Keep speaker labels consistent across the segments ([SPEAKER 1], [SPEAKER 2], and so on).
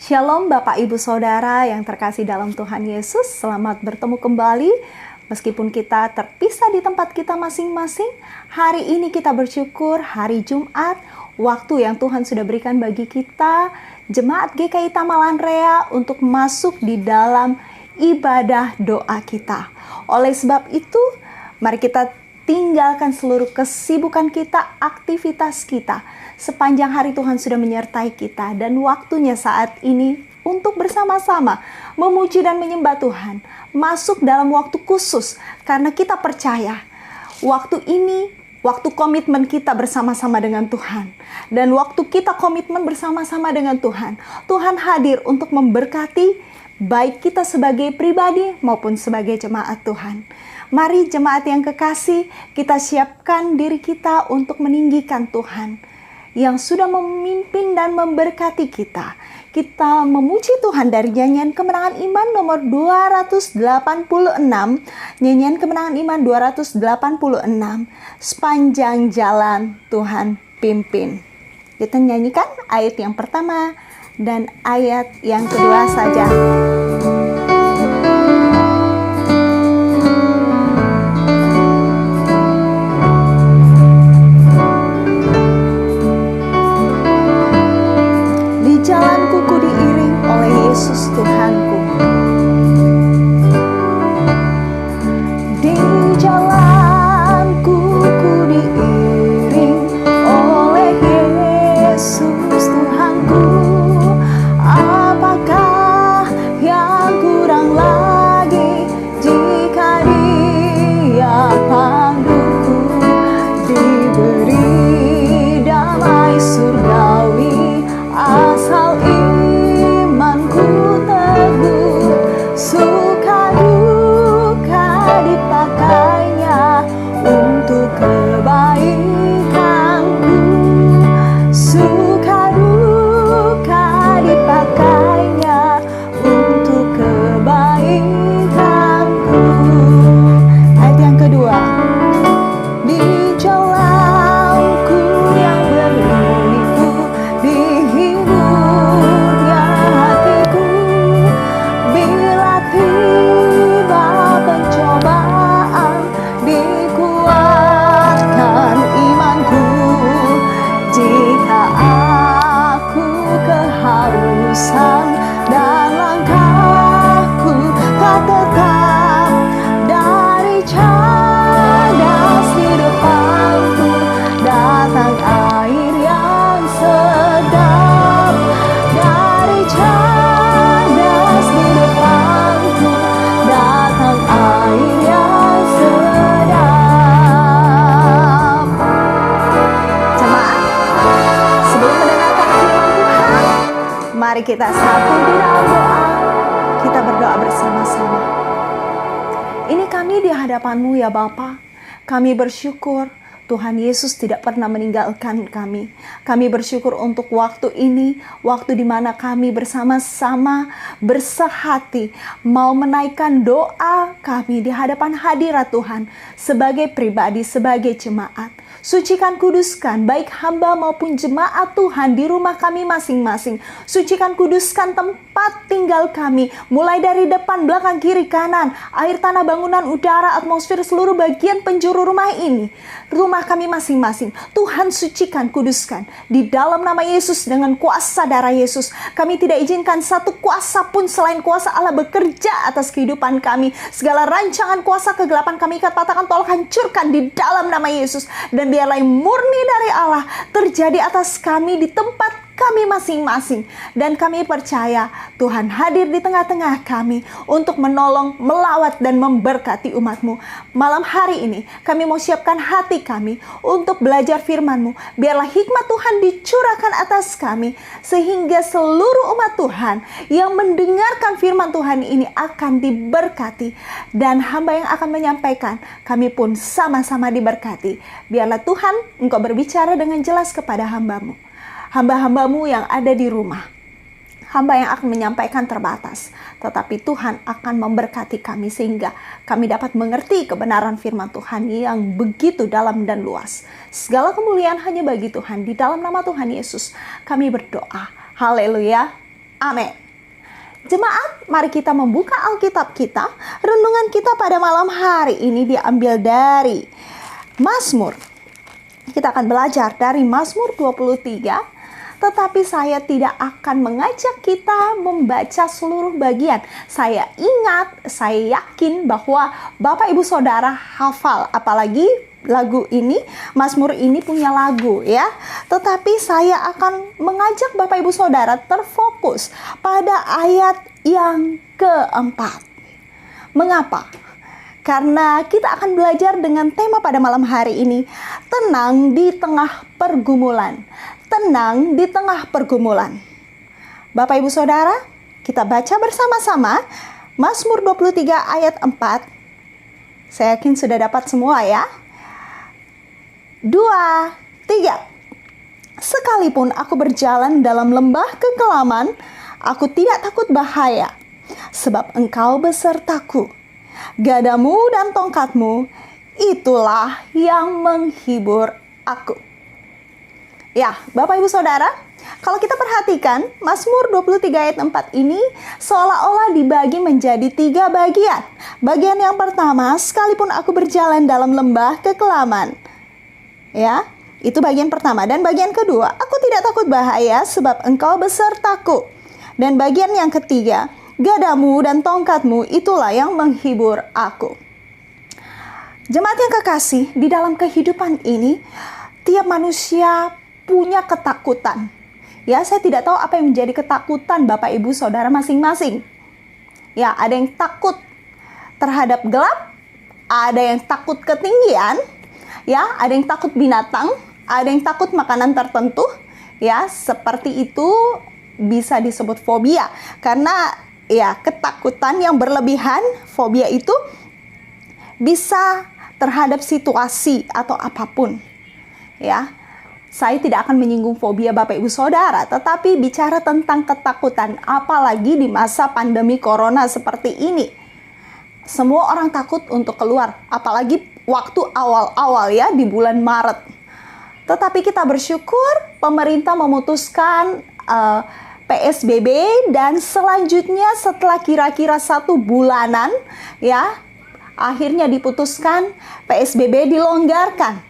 [SPEAKER 1] Shalom Bapak Ibu Saudara yang terkasih dalam Tuhan Yesus, selamat bertemu kembali. Meskipun kita terpisah di tempat kita masing-masing, hari ini kita bersyukur hari Jumat, waktu yang Tuhan sudah berikan bagi kita, Jemaat GKI Tamalan Rea, untuk masuk di dalam ibadah doa kita. Oleh sebab itu, mari kita tinggalkan seluruh kesibukan kita, aktivitas kita. Sepanjang hari Tuhan sudah menyertai kita dan waktunya saat ini untuk bersama-sama memuji dan menyembah Tuhan. Masuk dalam waktu khusus karena kita percaya waktu ini waktu komitmen kita bersama-sama dengan Tuhan. Dan waktu kita komitmen bersama-sama dengan Tuhan, Tuhan hadir untuk memberkati baik kita sebagai pribadi maupun sebagai jemaat Tuhan. Mari jemaat yang kekasih, kita siapkan diri kita untuk meninggikan Tuhan yang sudah memimpin dan memberkati kita. Kita memuji Tuhan dari nyanyian Kemenangan Iman nomor 286. Nyanyian Kemenangan Iman 286. Sepanjang jalan Tuhan pimpin. Kita nyanyikan ayat yang pertama dan ayat yang kedua saja. Jalanku ku diiring oleh Yesus Tuhanku. Di jalanku ku diiring oleh Yesus Tuhanku. Apakah yang kurang lagi jika Dia panduku, diberi damai surgawi. Asal imanku teguh, suka duka dipakainya untuk kebaikanku. Suka duka dipakainya untuk kebaikanku. Ayat yang kedua. Di jalanku yang berliku, dihiburnya hatiku. Bila tiba pencobaan, dikuatkan imanku. Jika aku kehausan dan langkahku tak tetap, dari cadas di depanku datang air yang sedap. Dari cadas di depanku datang air yang sedap. Jemaat, sebelum mendengarkan firman Tuhan, mari kita satu di dalam doa. Kita berdoa bersama-sama. Ini kami di hadapan-Mu ya Bapa. Kami bersyukur Tuhan Yesus tidak pernah meninggalkan kami. Kami bersyukur untuk waktu ini, waktu di mana kami bersama-sama bersehati mau menaikkan doa kami di hadapan hadirat Tuhan sebagai pribadi, sebagai jemaat. Sucikan, kuduskan baik hamba maupun jemaat Tuhan di rumah kami masing-masing. Sucikan, kuduskan tempat tinggal kami, mulai dari depan, belakang, kiri, kanan, air, tanah, bangunan, udara, atmosfer, seluruh bagian penjuru rumah ini, rumah kami masing-masing. Tuhan sucikan, kuduskan di dalam nama Yesus dengan kuasa darah Yesus. Kami tidak izinkan satu kuasa pun selain kuasa Allah bekerja atas kehidupan kami. Segala rancangan kuasa kegelapan kami ikat, patahkan, tolak, hancurkan di dalam nama Yesus. Dan biarlah murni dari Allah terjadi atas kami di tempat kami masing-masing. Dan kami percaya Tuhan hadir di tengah-tengah kami untuk menolong, melawat, dan memberkati umat-Mu. Malam hari ini kami mau siapkan hati kami untuk belajar firman-Mu. Biarlah hikmat Tuhan dicurahkan atas kami, sehingga seluruh umat Tuhan yang mendengarkan firman Tuhan ini akan diberkati. Dan hamba yang akan menyampaikan, kami pun sama-sama diberkati. Biarlah Tuhan Engkau berbicara dengan jelas kepada hamba-Mu. Hamba-hamba-Mu yang ada di rumah. Hamba yang akan menyampaikan terbatas, tetapi Tuhan akan memberkati kami sehingga kami dapat mengerti kebenaran firman Tuhan yang begitu dalam dan luas. Segala kemuliaan hanya bagi Tuhan. Di dalam nama Tuhan Yesus kami berdoa. Haleluya. Amin. Jemaat, mari kita membuka Alkitab kita. Renungan kita pada malam hari ini diambil dari Mazmur. Kita akan belajar dari Mazmur 23. Tetapi saya tidak akan mengajak kita membaca seluruh bagian. Saya yakin bahwa Bapak Ibu Saudara hafal, apalagi lagu ini, Mazmur ini punya lagu ya. Tetapi saya akan mengajak Bapak Ibu Saudara terfokus pada ayat yang keempat. Mengapa? Karena kita akan belajar dengan tema pada malam hari ini, tenang di tengah pergumulan. Tenang di tengah pergumulan. Bapak Ibu Saudara, kita baca bersama-sama Mazmur 23 ayat 4. Saya yakin sudah dapat semua ya. 2, 3. Sekalipun aku berjalan dalam lembah kekelaman, aku tidak takut bahaya, sebab Engkau besertaku. Gadamu dan tongkatmu, itulah yang menghibur aku. Ya, Bapak Ibu Saudara, kalau kita perhatikan, Mazmur 23 ayat 4 ini seolah-olah dibagi menjadi 3 bagian. Bagian yang pertama, sekalipun aku berjalan dalam lembah kekelaman. Ya, itu bagian pertama. Dan bagian kedua, aku tidak takut bahaya sebab Engkau besertaku. Dan bagian yang ketiga, gadamu dan tongkatmu itulah yang menghibur aku. Jemaat yang kekasih, di dalam kehidupan ini, tiap manusia punya ketakutan. Ya, saya tidak tahu apa yang menjadi ketakutan Bapak Ibu Saudara masing-masing. Ya, ada yang takut terhadap gelap, ada yang takut ketinggian, ya, ada yang takut binatang, ada yang takut makanan tertentu. Ya, seperti itu bisa disebut fobia. Karena ya, ketakutan yang berlebihan, fobia itu bisa terhadap situasi atau apapun. Ya, saya tidak akan menyinggung fobia Bapak Ibu Saudara, tetapi bicara tentang ketakutan, apalagi di masa pandemi corona seperti ini. Semua orang takut untuk keluar, apalagi waktu awal-awal ya, di bulan Maret. Tetapi kita bersyukur pemerintah memutuskan PSBB, dan selanjutnya setelah kira-kira 1 bulanan ya, akhirnya diputuskan PSBB dilonggarkan.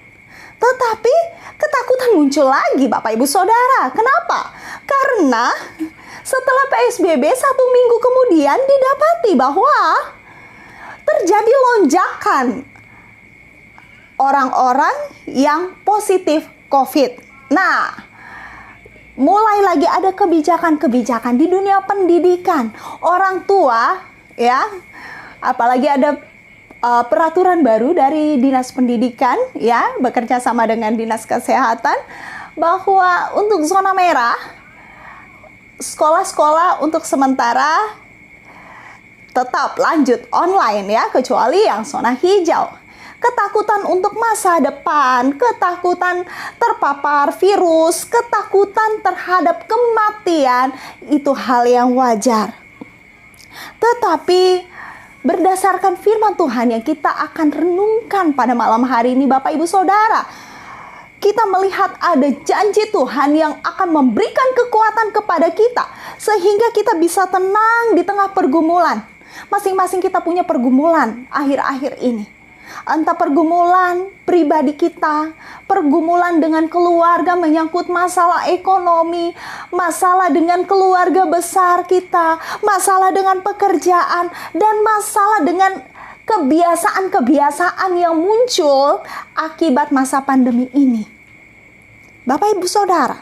[SPEAKER 1] Tetapi ketakutan muncul lagi Bapak Ibu Saudara. Kenapa? Karena setelah PSBB 1 minggu kemudian didapati bahwa terjadi lonjakan orang-orang yang positif COVID. Nah, mulai lagi ada kebijakan-kebijakan di dunia pendidikan. Orang tua ya, apalagi ada peraturan baru dari Dinas Pendidikan ya, bekerja sama dengan Dinas Kesehatan, bahwa untuk zona merah, sekolah-sekolah untuk sementara tetap lanjut online ya, kecuali yang zona hijau. Ketakutan untuk masa depan, ketakutan terpapar virus, ketakutan terhadap kematian, itu hal yang wajar. Tetapi berdasarkan firman Tuhan yang kita akan renungkan pada malam hari ini Bapak Ibu Saudara, kita melihat ada janji Tuhan yang akan memberikan kekuatan kepada kita, sehingga kita bisa tenang di tengah pergumulan. Masing-masing kita punya pergumulan akhir-akhir ini. Entah pergumulan pribadi kita, pergumulan dengan keluarga menyangkut masalah ekonomi, masalah dengan keluarga besar kita, masalah dengan pekerjaan, dan masalah dengan kebiasaan-kebiasaan yang muncul akibat masa pandemi ini. Bapak Ibu Saudara,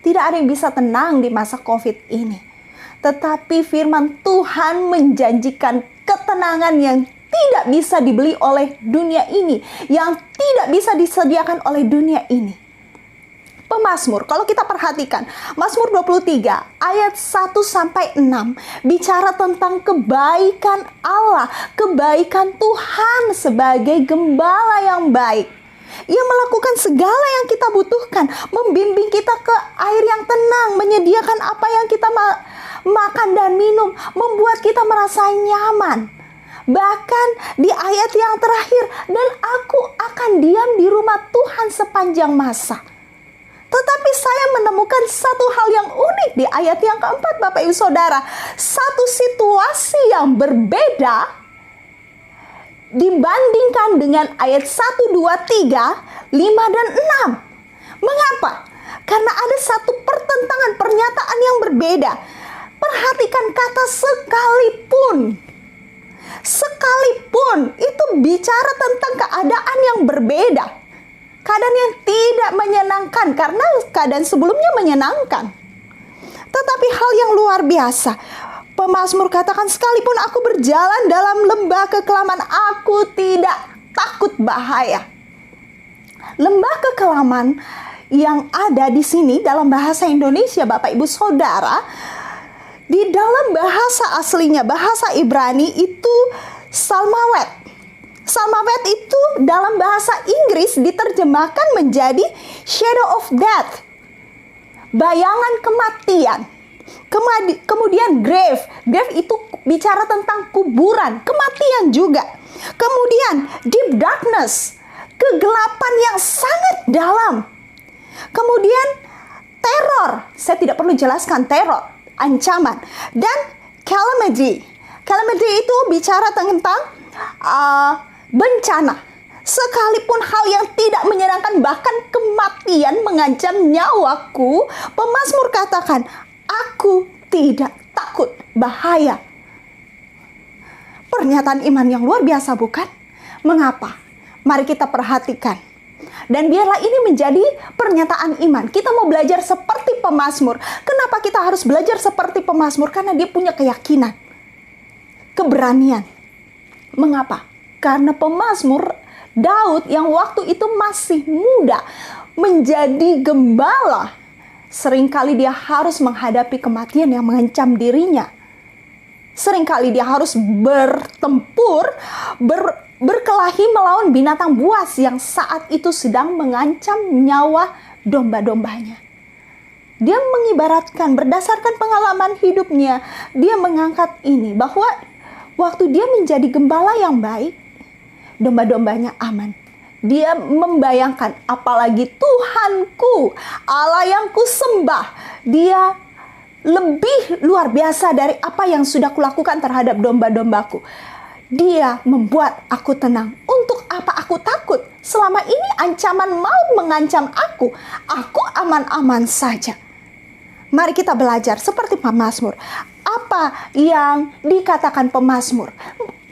[SPEAKER 1] tidak ada yang bisa tenang di masa COVID ini. Tetapi firman Tuhan menjanjikan ketenangan yang tidak bisa dibeli oleh dunia ini, yang tidak bisa disediakan oleh dunia ini. Pemazmur, kalau kita perhatikan, Mazmur 23 ayat 1-6 bicara tentang kebaikan Allah, kebaikan Tuhan sebagai gembala yang baik. Ia melakukan segala yang kita butuhkan, membimbing kita ke air yang tenang, menyediakan apa yang kita makan dan minum, membuat kita merasa nyaman. Bahkan di ayat yang terakhir, dan aku akan diam di rumah Tuhan sepanjang masa. Tetapi saya menemukan satu hal yang unik di ayat yang keempat, Bapak Ibu Saudara. Satu situasi yang berbeda dibandingkan dengan ayat 1, 2, 3, 5, dan 6. Mengapa? Karena ada satu pertentangan pernyataan yang berbeda. Perhatikan kata sekalipun. Sekalipun itu bicara tentang keadaan yang berbeda. Keadaan yang tidak menyenangkan karena keadaan sebelumnya menyenangkan. Tetapi hal yang luar biasa. Pemazmur katakan, sekalipun aku berjalan dalam lembah kekelaman, aku tidak takut bahaya. Lembah kekelaman yang ada di sini dalam bahasa Indonesia, Bapak Ibu Saudara, di dalam bahasa aslinya, bahasa Ibrani itu Salmawet. Salmawet itu dalam bahasa Inggris diterjemahkan menjadi shadow of death, bayangan kematian. Kemudian grave. Grave itu bicara tentang kuburan, kematian juga. Kemudian deep darkness, kegelapan yang sangat dalam. Kemudian teror, saya tidak perlu jelaskan teror, ancaman. Dan calamity. Calamity itu bicara tentang bencana. Sekalipun hal yang tidak menyenangkan, bahkan kematian mengancam nyawaku, pemazmur katakan, aku tidak takut bahaya. Pernyataan iman yang luar biasa, bukan? Mengapa? Mari kita perhatikan. Dan biarlah ini menjadi pernyataan iman. Kita mau belajar seperti pemazmur. Kenapa kita harus belajar seperti pemazmur? Karena dia punya keyakinan, keberanian. Mengapa? Karena pemazmur Daud yang waktu itu masih muda menjadi gembala, seringkali dia harus menghadapi kematian yang mengancam dirinya. Seringkali dia harus bertempur, berkelahi melawan binatang buas yang saat itu sedang mengancam nyawa domba-dombanya. Dia mengibaratkan berdasarkan pengalaman hidupnya, dia mengangkat ini bahwa waktu dia menjadi gembala yang baik, domba-dombanya aman. Dia membayangkan, apalagi Tuhanku, Allah yang kusembah, dia lebih luar biasa dari apa yang sudah kulakukan terhadap domba-dombaku. Dia membuat aku tenang. Untuk apa aku takut? Selama ini ancaman maut mengancam aku aman-aman saja. Mari kita belajar seperti pemazmur. Apa yang dikatakan pemazmur?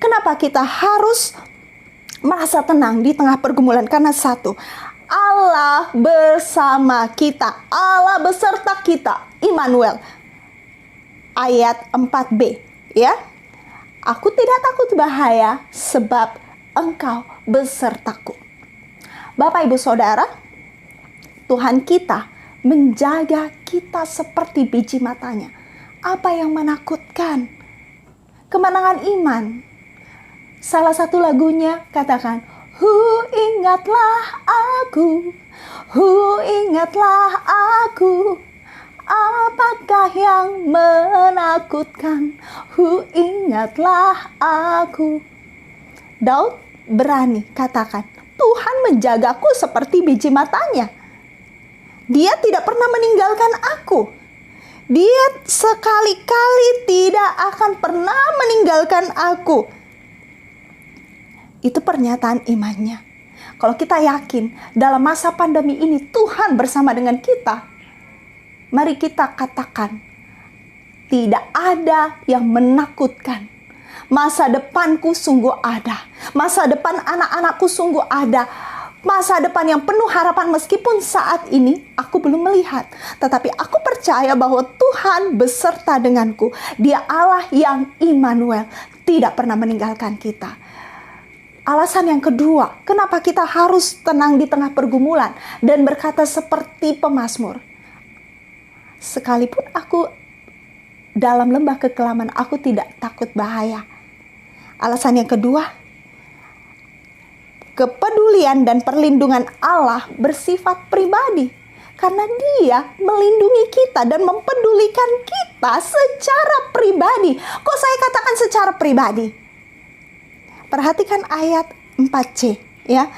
[SPEAKER 1] Kenapa kita harus merasa tenang di tengah pergumulan? Karena satu, Allah bersama kita, Allah beserta kita, Immanuel. Ayat 4b, ya. Aku tidak takut bahaya sebab Engkau besertaku. Bapak Ibu Saudara, Tuhan kita menjaga kita seperti biji matanya. Apa yang menakutkan? Kemenangan iman. Salah satu lagunya katakan, ingatlah aku, ingatlah aku, apakah yang menakutkan, ingatlah aku. Daud berani katakan, Tuhan menjagaku seperti biji matanya. Dia tidak pernah meninggalkan aku. Dia sekali-kali tidak akan pernah meninggalkan aku. Itu pernyataan imannya. Kalau kita yakin dalam masa pandemi ini Tuhan bersama dengan kita, mari kita katakan, tidak ada yang menakutkan. Masa depanku sungguh ada. Masa depan anak-anakku sungguh ada. Masa depan yang penuh harapan meskipun saat ini aku belum melihat. Tetapi aku percaya bahwa Tuhan beserta denganku. Dia Allah yang Immanuel, tidak pernah meninggalkan kita. Alasan yang kedua, kenapa kita harus tenang di tengah pergumulan dan berkata seperti pemazmur. Sekalipun aku dalam lembah kekelaman, aku tidak takut bahaya. Alasan yang kedua, kepedulian dan perlindungan Allah bersifat pribadi. Karena Dia melindungi kita dan mempedulikan kita secara pribadi. Kok saya katakan secara pribadi? Perhatikan ayat 4c, ya.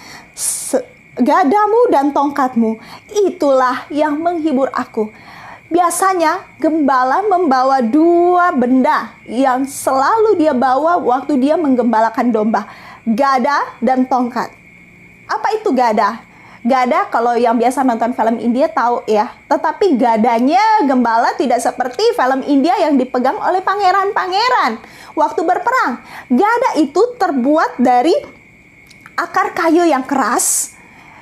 [SPEAKER 1] gadamu dan tongkatmu, itulah yang menghibur aku. Biasanya gembala membawa dua benda yang selalu dia bawa waktu dia menggembalakan domba. Gada dan tongkat. Apa itu gada? Gada kalau yang biasa nonton film India tahu ya. Tetapi gadanya gembala tidak seperti film India yang dipegang oleh pangeran-pangeran waktu berperang. Gada itu terbuat dari akar kayu yang keras.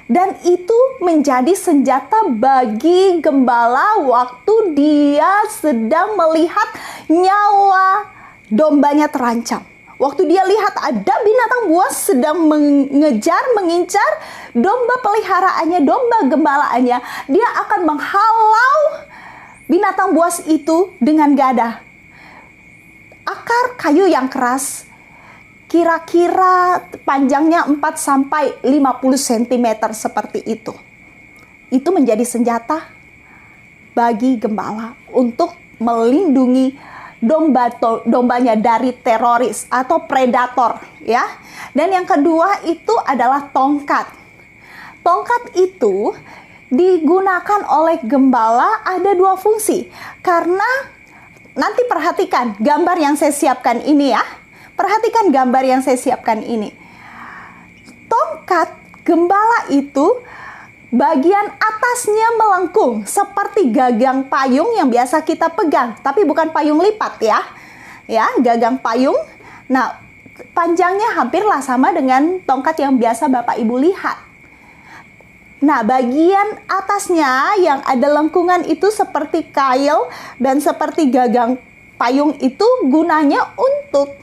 [SPEAKER 1] Dan itu menjadi senjata bagi gembala waktu dia sedang melihat nyawa dombanya terancam. Waktu dia lihat ada binatang buas sedang mengincar domba peliharaannya, domba gembalaannya, dia akan menghalau binatang buas itu dengan gada. Akar kayu yang keras, kira-kira panjangnya 4-50 cm seperti itu. Itu menjadi senjata bagi gembala untuk melindungi dombanya dari teroris atau predator, ya. Dan yang kedua itu adalah tongkat. Tongkat itu digunakan oleh gembala ada dua fungsi. Karena nanti perhatikan gambar yang saya siapkan ini ya. Perhatikan gambar yang saya siapkan ini. Tongkat gembala itu bagian atasnya melengkung seperti gagang payung yang biasa kita pegang, tapi bukan payung lipat ya. Ya, gagang payung. Nah, panjangnya hampirlah sama dengan tongkat yang biasa Bapak Ibu lihat. Nah, bagian atasnya yang ada lengkungan itu seperti kail dan seperti gagang payung itu gunanya untuk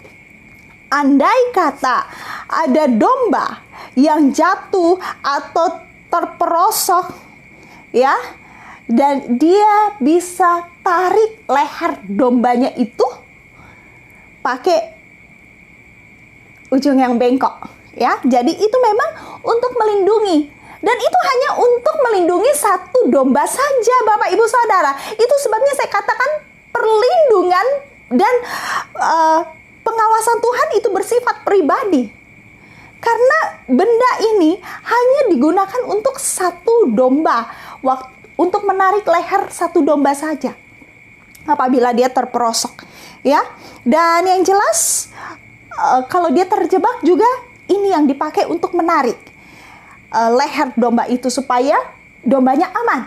[SPEAKER 1] andai kata ada domba yang jatuh atau terperosok, ya, dan dia bisa tarik leher dombanya itu pakai ujung yang bengkok, ya. Jadi itu memang untuk melindungi, dan itu hanya untuk melindungi satu domba saja, Bapak Ibu Saudara. Itu sebabnya saya katakan perlindungan dan pengawasan Tuhan itu bersifat pribadi. Karena benda ini hanya digunakan untuk satu domba, untuk menarik leher satu domba saja apabila dia terperosok, ya. Dan yang jelas kalau dia terjebak juga ini yang dipakai untuk menarik leher domba itu supaya dombanya aman.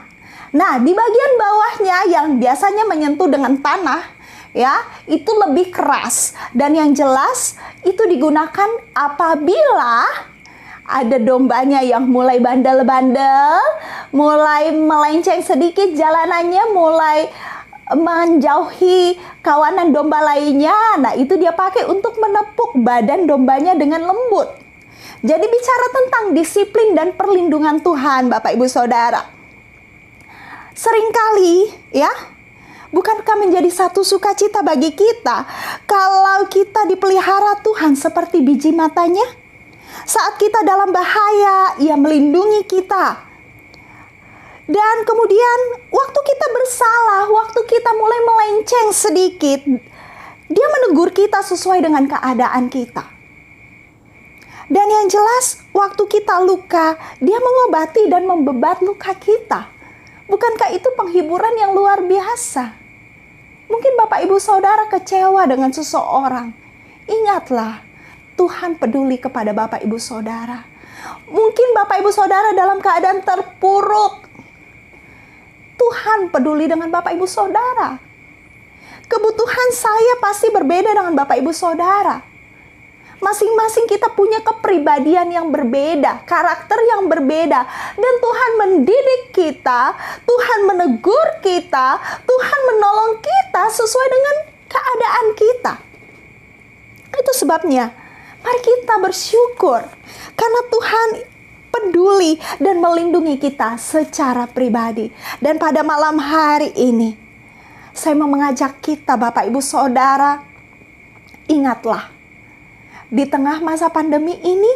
[SPEAKER 1] Nah, di bagian bawahnya yang biasanya menyentuh dengan tanah, ya, itu lebih keras, dan yang jelas itu digunakan apabila ada dombanya yang mulai bandel-bandel, mulai melenceng sedikit jalanannya, mulai menjauhi kawanan domba lainnya. Nah, itu dia pakai untuk menepuk badan dombanya dengan lembut. Jadi bicara tentang disiplin dan perlindungan Tuhan, Bapak Ibu Saudara. Seringkali, ya, bukankah menjadi satu sukacita bagi kita kalau kita dipelihara Tuhan seperti biji matanya? Saat kita dalam bahaya, Ia melindungi kita. Dan kemudian waktu kita bersalah, waktu kita mulai melenceng sedikit, Dia menegur kita sesuai dengan keadaan kita. Dan yang jelas, waktu kita luka, Dia mengobati dan membebat luka kita. Bukankah itu penghiburan yang luar biasa? Mungkin Bapak Ibu Saudara kecewa dengan seseorang. Ingatlah, Tuhan peduli kepada Bapak Ibu Saudara. Mungkin Bapak Ibu Saudara dalam keadaan terpuruk. Tuhan peduli dengan Bapak Ibu Saudara. Kebutuhan saya pasti berbeda dengan Bapak Ibu Saudara. Masing-masing kita punya kepribadian yang berbeda, karakter yang berbeda. Dan Tuhan mendidik kita, Tuhan menegur kita, Tuhan menolong kita sesuai dengan keadaan kita. Itu sebabnya, mari kita bersyukur karena Tuhan peduli dan melindungi kita secara pribadi. Dan pada malam hari ini, saya mau mengajak kita, Bapak Ibu Saudara, ingatlah, di tengah masa pandemi ini,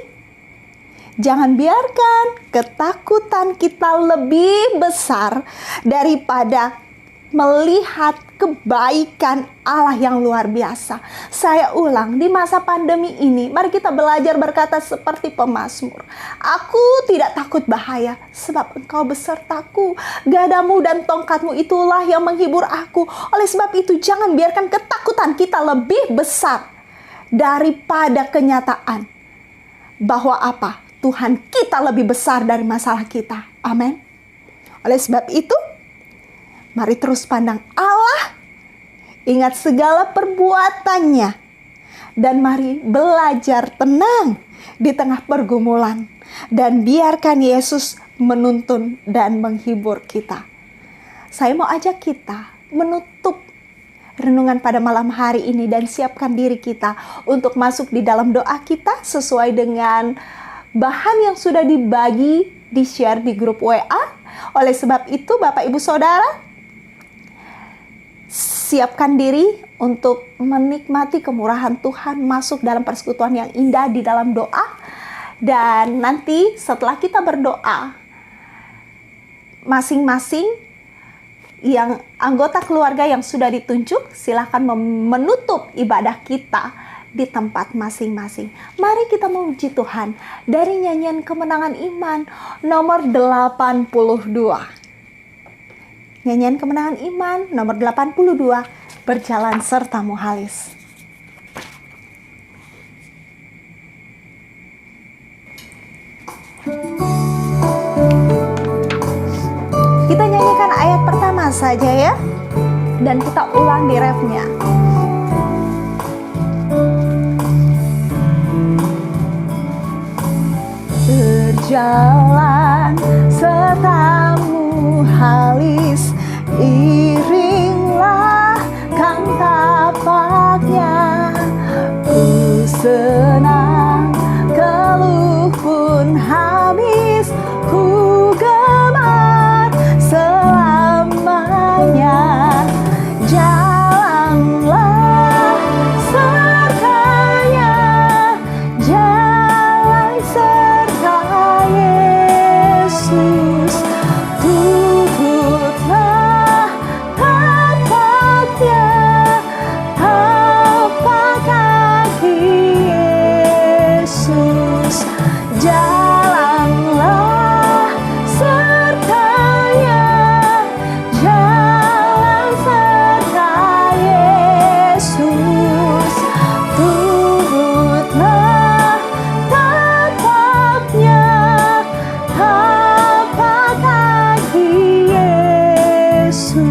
[SPEAKER 1] jangan biarkan ketakutan kita lebih besar daripada melihat kebaikan Allah yang luar biasa. Saya ulang, di masa pandemi ini, mari kita belajar berkata seperti pemazmur. Aku tidak takut bahaya, sebab Engkau besertaku. Gadamu dan tongkatmu itulah yang menghibur aku. Oleh sebab itu, jangan biarkan ketakutan kita lebih besar daripada kenyataan bahwa apa? Tuhan kita lebih besar dari masalah kita. Amin. Oleh sebab itu, mari terus pandang Allah, ingat segala perbuatannya, dan mari belajar tenang di tengah pergumulan, dan biarkan Yesus menuntun dan menghibur kita. Saya mau ajak kita menutup renungan pada malam hari ini dan siapkan diri kita untuk masuk di dalam doa kita sesuai dengan bahan yang sudah dibagi, di-share di grup WA. Oleh sebab itu, Bapak Ibu Saudara, siapkan diri untuk menikmati kemurahan Tuhan, masuk dalam persekutuan yang indah di dalam doa. Dan nanti setelah kita berdoa, masing-masing yang anggota keluarga yang sudah ditunjuk, silakan menutup ibadah kita di tempat masing-masing. Mari kita memuji Tuhan dari nyanyian Kemenangan Iman nomor 82. Nyanyian Kemenangan Iman nomor 82, Berjalan Sertamu Halis. Kita nyanyikan ayat pertama saja ya, dan kita ulang di refnya. Berjalan sertamu halis, iringlah kang tapaknya. Ku senang, keluh pun habis, ku gemar selamanya. Jalanlah sertanya, jalan serta Yesus. Turutlah tapaknya, tapak kaki Yesus. Jalanlah sertanya, jalan serta Yesus. Turutlah tapaknya, tapak kaki Yesus.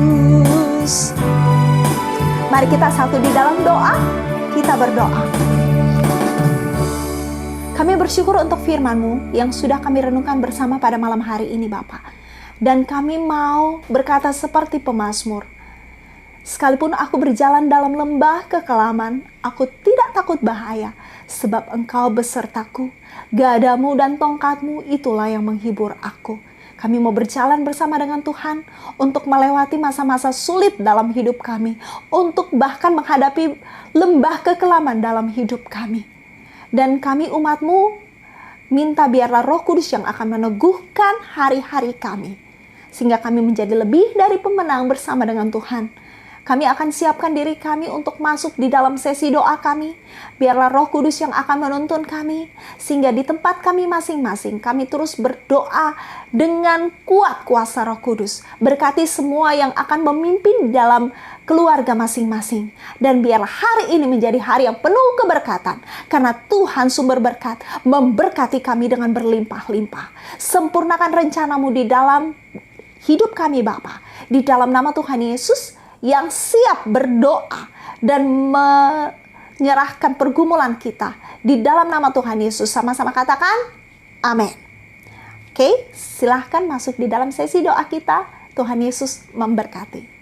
[SPEAKER 1] Mari kita satu di dalam doa, kita berdoa. Kami bersyukur untuk firman-Mu yang sudah kami renungkan bersama pada malam hari ini, Bapa. Dan kami mau berkata seperti pemazmur, sekalipun aku berjalan dalam lembah kekelaman, aku tidak takut bahaya, sebab Engkau besertaku. Gadamu dan tongkatmu itulah yang menghibur aku. Kami mau berjalan bersama dengan Tuhan untuk melewati masa-masa sulit dalam hidup kami, untuk bahkan menghadapi lembah kekelaman dalam hidup kami. Dan kami umat-Mu minta biarlah Roh Kudus yang akan meneguhkan hari-hari kami, sehingga kami menjadi lebih dari pemenang bersama dengan Tuhan. Kami akan siapkan diri kami untuk masuk di dalam sesi doa kami. Biarlah Roh Kudus yang akan menuntun kami, sehingga di tempat kami masing-masing kami terus berdoa dengan kuat kuasa Roh Kudus. Berkati semua yang akan memimpin dalam keluarga masing-masing. Dan biarlah hari ini menjadi hari yang penuh keberkatan, karena Tuhan sumber berkat memberkati kami dengan berlimpah-limpah. Sempurnakan rencana-Mu di dalam hidup kami, Bapa. Di dalam nama Tuhan Yesus yang siap berdoa dan menyerahkan pergumulan kita, di dalam nama Tuhan Yesus, sama-sama katakan amin. Oke, silahkan masuk di dalam sesi doa kita. Tuhan Yesus memberkati.